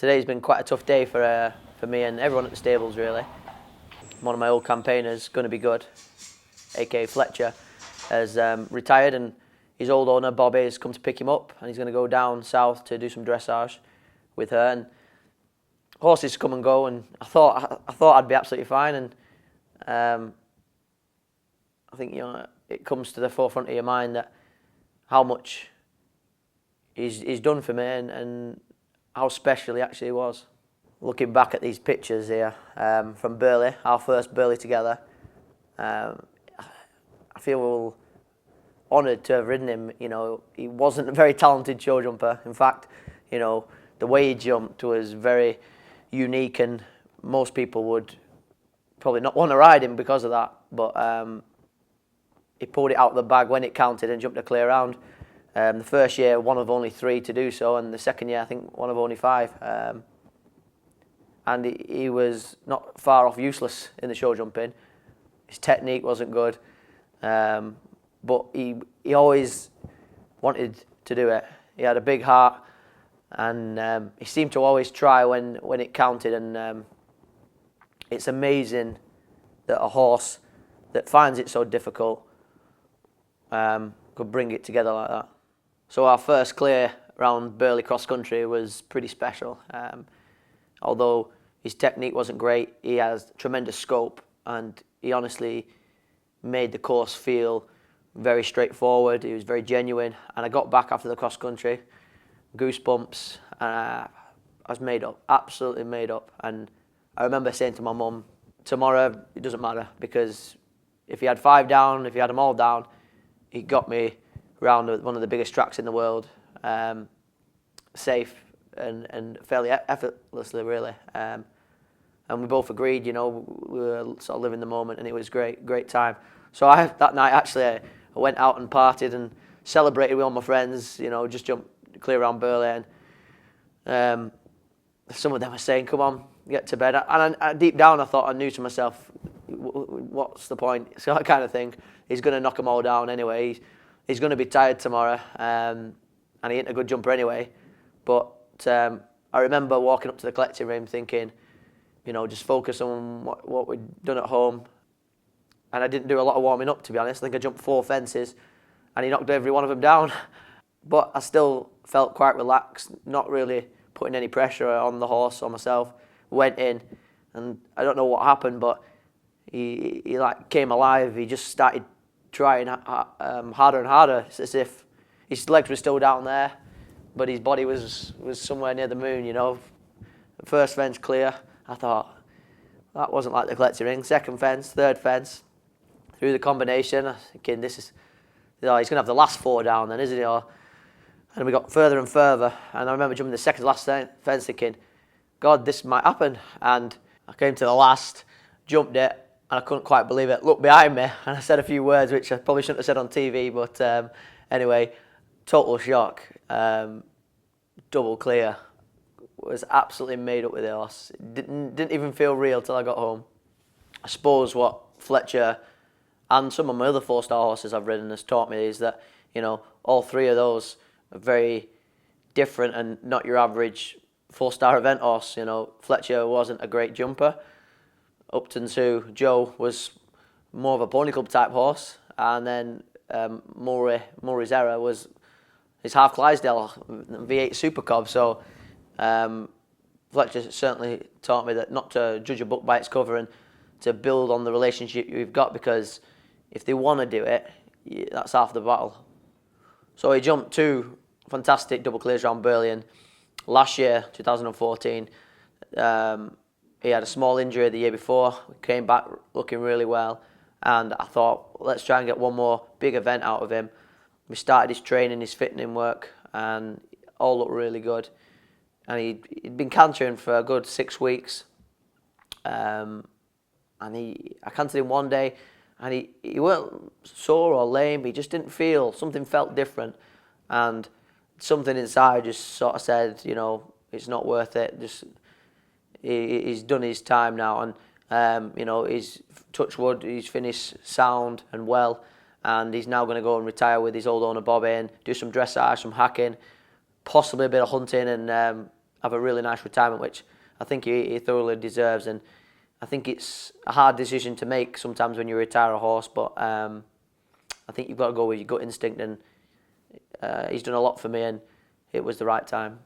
Today's been quite a tough day for me and everyone at the stables, really. One of my old campaigners, Guna Be Good, aka Fletcher, has retired, and his old owner, Hobday, has come to pick him up, and he's going to go down south to do some dressage with her. And horses come and go, and I thought I'd be absolutely fine, and I think, it comes to the forefront of your mind that how much he's done for me and how special he actually was. Looking back at these pictures here from Burley, our first Burley together, I feel honoured to have ridden him. He wasn't a very talented show jumper. In fact, the way he jumped was very unique, and most people would probably not want to ride him because of that. But he pulled it out of the bag when it counted and jumped a clear round. The first year, one of only 3 to do so, and the second year, I think, one of only 5. And he was not far off useless in the show jumping. His technique wasn't good, but he always wanted to do it. He had a big heart, and he seemed to always try when it counted. And it's amazing that a horse that finds it so difficult could bring it together like that. So our first clear round Burley cross country was pretty special. Although his technique wasn't great, he has tremendous scope, and he honestly made the course feel very straightforward. He was very genuine, and I got back after the cross country, goosebumps. I was made up, absolutely made up. And I remember saying to my mum, tomorrow it doesn't matter, because if he had 5 down, if he had them all down, he got me round one of the biggest tracks in the world, safe and fairly effortlessly, really. And we both agreed, we were sort of living the moment, and it was great time. So that night, actually, I went out and partied and celebrated with all my friends, just jumped clear around Burley. And some of them were saying, come on, get to bed. And deep down, I thought, I knew to myself, what's the point? So that kind of thing. He's going to knock them all down anyway. He's going to be tired tomorrow, and he ain't a good jumper anyway. But I remember walking up to the collecting room thinking, just focus on what we'd done at home. And I didn't do a lot of warming up, to be honest. I think I jumped 4 fences, and he knocked every one of them down. But I still felt quite relaxed, not really putting any pressure on the horse or myself. Went in, and I don't know what happened, but he came alive. He just started trying harder and harder. It's as if his legs were still down there, but his body was somewhere near the moon. First fence clear. I thought, that wasn't like the collecting ring. Second fence, third fence, through the combination. I was thinking, he's going to have the last 4 down then, isn't he? And we got further and further, and I remember jumping the second to last fence thinking, God, this might happen. And I came to the last, jumped it, and I couldn't quite believe it. Looked behind me, and I said a few words which I probably shouldn't have said on TV, but anyway, total shock. Double clear. Was absolutely made up with the horse. Didn't even feel real till I got home. I suppose what Fletcher and some of my other 4-star horses I've ridden has taught me is that, all 3 of those are very different and not your average 4-star event horse. Fletcher wasn't a great jumper. Upton to Joe was more of a pony club type horse, and then Murray's Error was his half Clydesdale V8 Super Cob. So Fletcher certainly taught me that not to judge a book by its cover and to build on the relationship you've got, because if they want to do it, that's half the battle. So he jumped 2 fantastic double clears around Burley, and last year, 2014, he had a small injury the year before. Came back looking really well, and I thought, let's try and get one more big event out of him. We started his training, his fitting work, and all looked really good. And he'd been cantering for a good 6 weeks, and I cantered him one day, and he weren't sore or lame. He just didn't feel, something felt different, and something inside just sort of said, it's not worth it. Just he's done his time now, and he's touch wood, he's finished sound and well, and he's now going to go and retire with his old owner Bobby and do some dressage, some hacking, possibly a bit of hunting, and have a really nice retirement, which I think he thoroughly deserves. And I think it's a hard decision to make sometimes when you retire a horse, but I think you've got to go with your gut instinct, and he's done a lot for me, and it was the right time.